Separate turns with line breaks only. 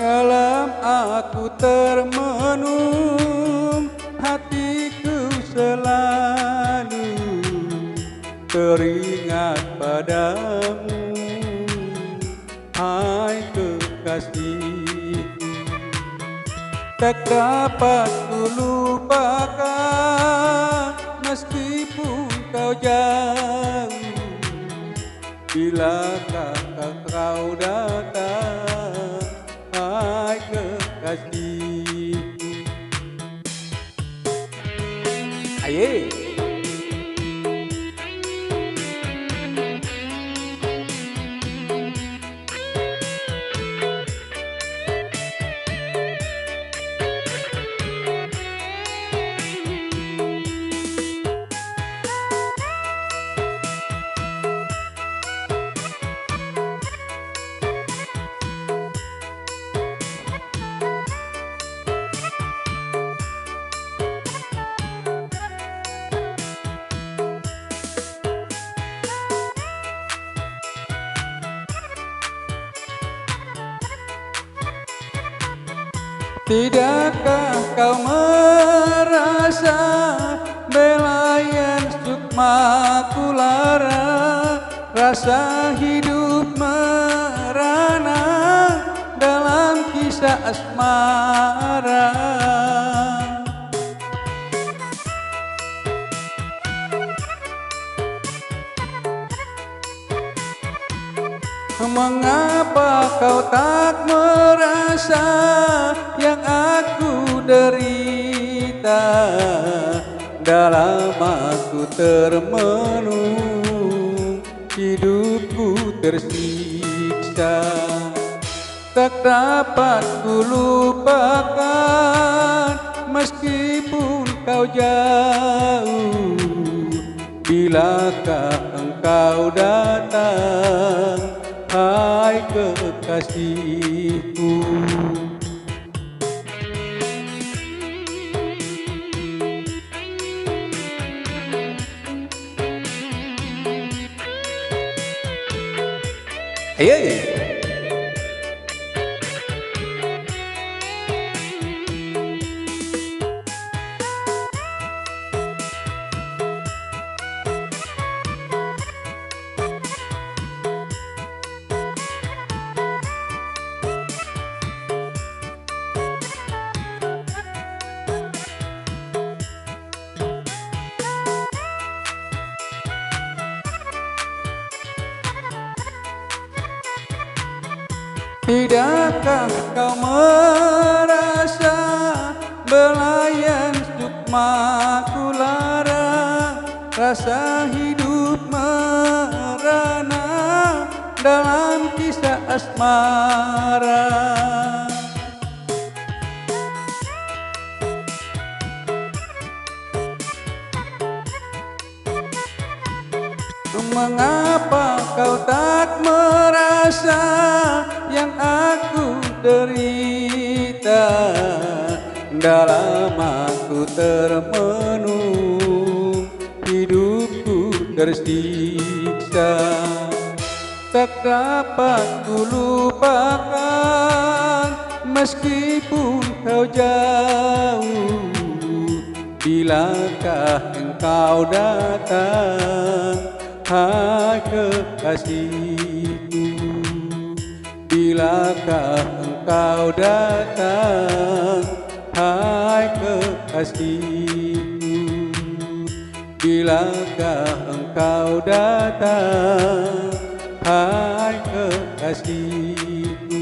Dalam aku termenung, hatiku selalu teringat padamu, hai kekasihku. Tak dapat ku lupakan meskipun kau jauh, bilakah kau datang, hai kekasihku. Aye. Tidakkah kau merasa belayan sukma ku lara, rasa hidup merana dalam kisah asmara. Mengapa kau tak merasa yang aku derita? Dalam aku termenung, hidupku tersiksa. Tak dapat ku lupakan meskipun kau jauh, bilakah engkau datang, hai kekasihku. Hey. Tidakkah kau merasa belayan sukma ku lara, rasa hidup merana dalam kisah asmara. Mengapa kau tak merasa yang aku derita? Dalam aku termenung, hidupku tersiksa. Tak dapat ku lupakan meskipun kau jauh, bilakah engkau datang, hai kekasihku. Bilakah engkau datang, hai kekasihku. Bilakah engkau datang, hai kekasihku.